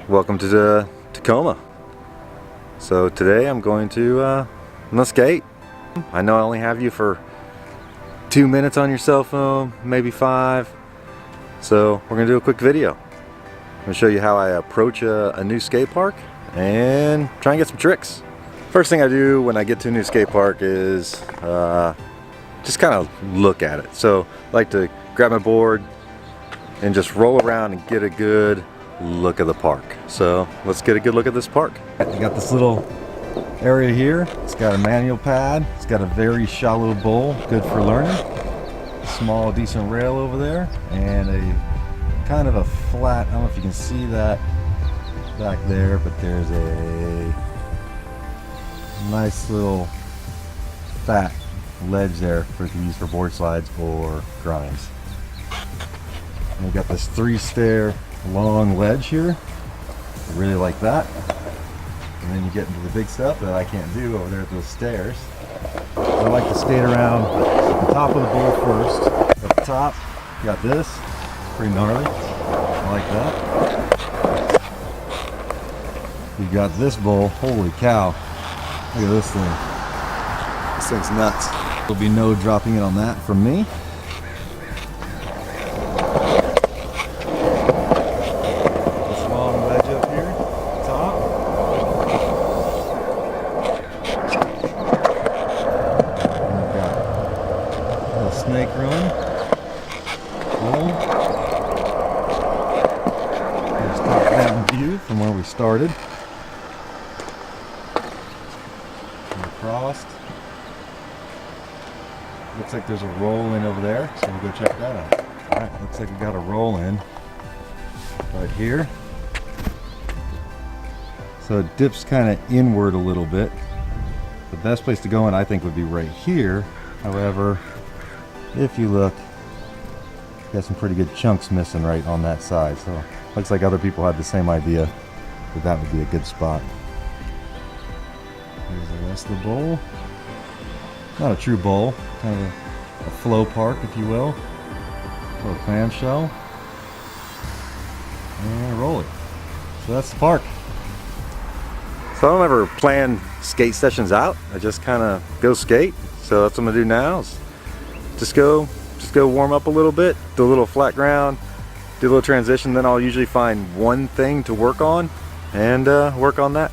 Welcome to the Tacoma. So today I'm going to skate. I know I only have you for 2 minutes on your cell phone, maybe 5. So we're gonna do a quick video. I'm gonna show you how I approach a new skate park and try and get some tricks. First thing I do when I get to a new skate park is just kind of look at it. So I like to grab my board and just roll around and get a good look of the park. So let's get a good look at this park. You got this little area here. It's got a manual pad. It's got a very shallow bowl, good for learning. A small decent rail over there and a kind of a flat, I don't know if you can see that back there, but there's a nice little fat ledge there for to use for board slides or grinds. And we got this 3-stair long ledge here. I really like that. And then you get into the big stuff that I can't do over there at those stairs. So I like to skate around the top of the bowl first. At the top, you got this. It's pretty gnarly. I like that. You got this bowl. Holy cow. Look at this thing. This thing's nuts. There'll be no dropping it on that from me. Snake run. Boom. There's top-down view from where we started. And across. Looks like there's a roll-in over there, so we'll go check that out. Alright, looks like we got a roll-in right here. So it dips kind of inward a little bit. The best place to go in, I think, would be right here. However, if you look, got some pretty good chunks missing right on that side. So looks like other people had the same idea that that would be a good spot. Here's the rest of the bowl. Not a true bowl, kind of a flow park, if you will. Little clamshell. And roll it. So that's the park. So I don't ever plan skate sessions out. I just kind of go skate. So that's what I'm gonna do now. Is just go warm up a little bit, do a little flat ground, do a little transition, then I'll usually find one thing to work on and work on that.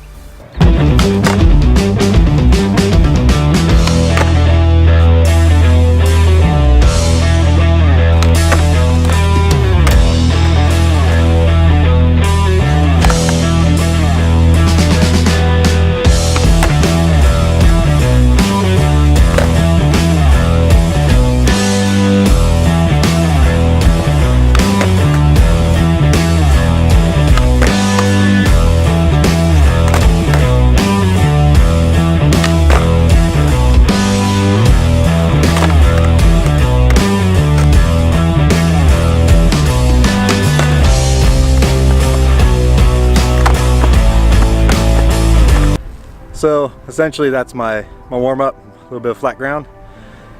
So essentially that's my warm-up, a little bit of flat ground.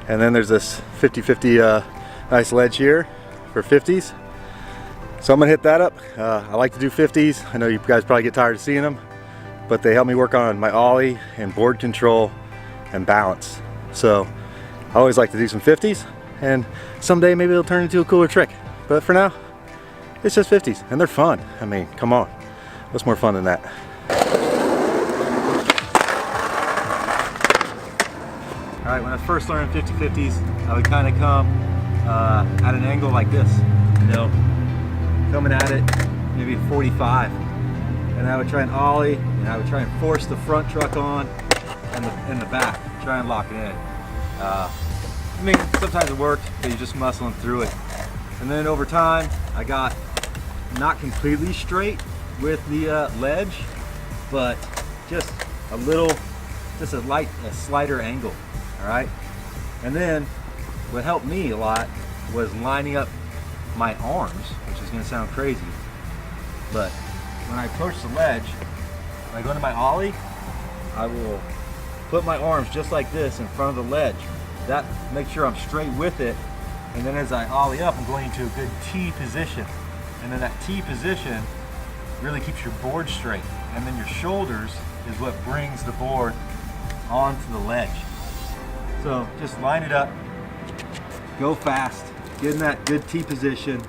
And then there's this 50-50 nice ledge here for 50s. So I'm gonna hit that up. I like to do 50s. I know you guys probably get tired of seeing them, but they help me work on my ollie and board control and balance. So I always like to do some 50s, and someday maybe it'll turn into a cooler trick. But for now, it's just 50s, and they're fun. I mean, come on. What's more fun than that? Alright, when I first learned 50-50s, I would kind of come at an angle like this, you know, coming at it maybe 45. And I would try and ollie, and I would try and force the front truck on and the back, try and lock it in. I mean, sometimes it worked, but you're just muscling through it. And then over time, I got not completely straight with the ledge, but just a little, just a slighter angle. All right, and then what helped me a lot was lining up my arms, which is going to sound crazy, but when I approach the ledge, when I go into my ollie, I will put my arms just like this in front of the ledge. That makes sure I'm straight with it, and then as I ollie up, I'm going into a good T position, and then that T position really keeps your board straight. And then your shoulders is what brings the board onto the ledge. So just line it up, go fast, get in that good T position,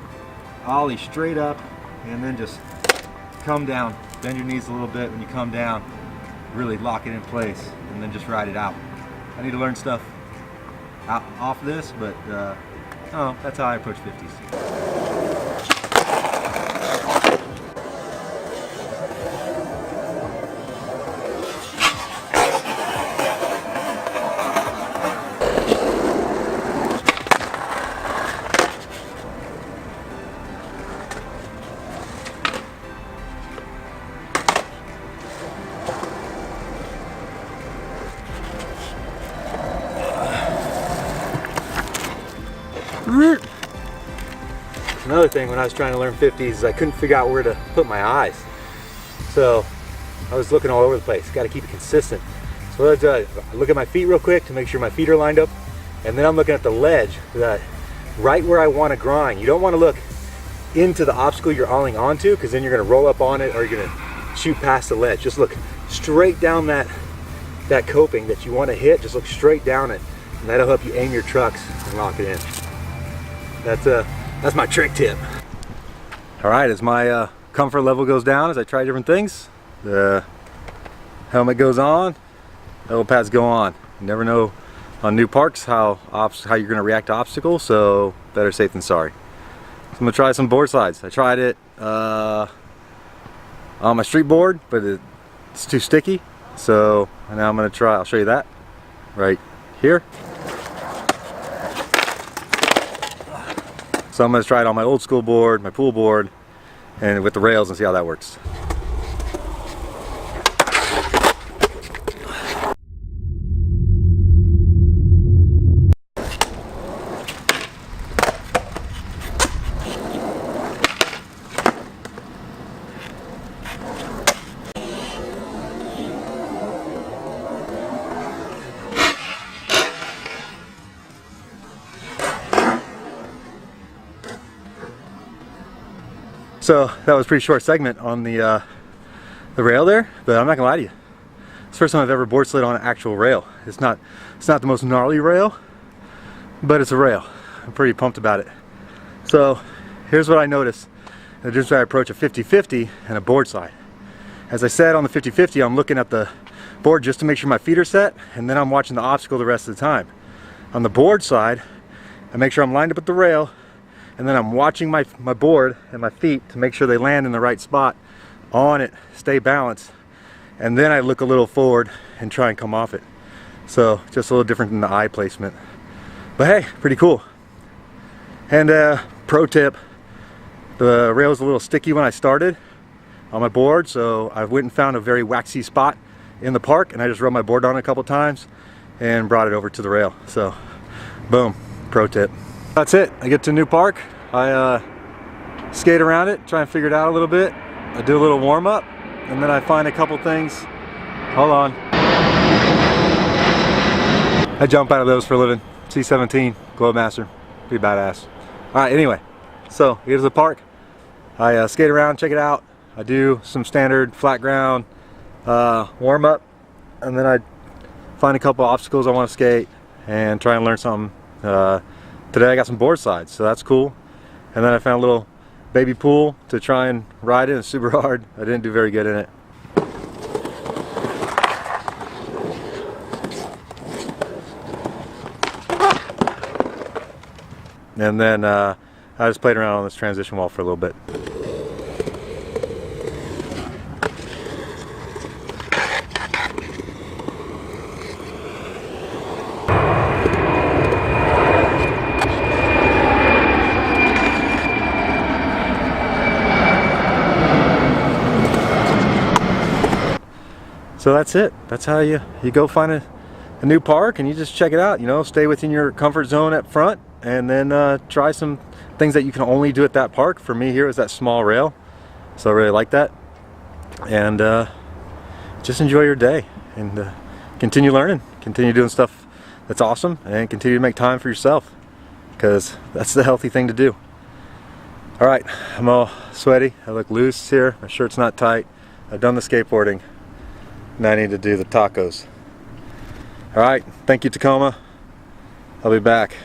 ollie straight up, and then just come down. Bend your knees a little bit when you come down, really lock it in place, and then just ride it out. I need to learn stuff off this, but oh, that's how I approach 50s. Another thing when I was trying to learn 50s, I couldn't figure out where to put my eyes. So I was looking all over the place. Got to keep it consistent. So what I look at my feet real quick to make sure my feet are lined up, and then I'm looking at the ledge, that right where I want to grind. You don't want to look into the obstacle you're ollieing onto, because then you're going to roll up on it or you're going to shoot past the ledge. Just look straight down that coping that you want to hit. Just look straight down it, and that'll help you aim your trucks and lock it in. That's my trick tip. All right, as my comfort level goes down, as I try different things, the helmet goes on, elbow pads go on. You never know on new parks how you're going to react to obstacles, so better safe than sorry. So I'm going to try some board slides. I tried it on my street board, but it's too sticky. So now I'm going to try, I'll show you that right here. So I'm going to try it on my old school board, my pool board, and with the rails, and see how that works. So that was a pretty short segment on the rail there, but I'm not gonna lie to you. It's the first time I've ever board slid on an actual rail. It's not the most gnarly rail, but it's a rail. I'm pretty pumped about it. So here's what I noticed: the difference between I approach a 50-50 and a board slide. As I said, on the 50-50, I'm looking at the board just to make sure my feet are set, and then I'm watching the obstacle the rest of the time. On the board slide, I make sure I'm lined up at the rail, and then I'm watching my board and my feet to make sure they land in the right spot on it, stay balanced, and then I look a little forward and try and come off it. So just a little different than the eye placement, but hey, pretty cool. And pro tip, the rail was a little sticky when I started on my board, so I went and found a very waxy spot in the park, and I just rubbed my board on it a couple times and brought it over to the rail. So boom, pro tip. That's it. I get to a new park, I skate around it, try and figure it out a little bit. I do a little warm up, and then I find a couple things. Hold on. I jump out of those for a living. C17, Globemaster, pretty badass. All right, anyway, so I get to the park, I skate around, check it out. I do some standard flat ground warm up, and then I find a couple obstacles I want to skate and try and learn something. Today I got some board slides, so that's cool. And then I found a little baby pool to try and ride in. It's super hard. I didn't do very good in it. And then I just played around on this transition wall for a little bit. So that's it. That's how you go find a new park, and you just check it out. You know, stay within your comfort zone up front, and then try some things that you can only do at that park. For me here is that small rail, so I really like that. And just enjoy your day, and continue learning, continue doing stuff that's awesome, and continue to make time for yourself, because that's the healthy thing to do. All right, I'm all sweaty. I look loose here. My shirt's not tight. I've done the skateboarding. Now I need to do the tacos. All right, thank you, Tacoma. I'll be back.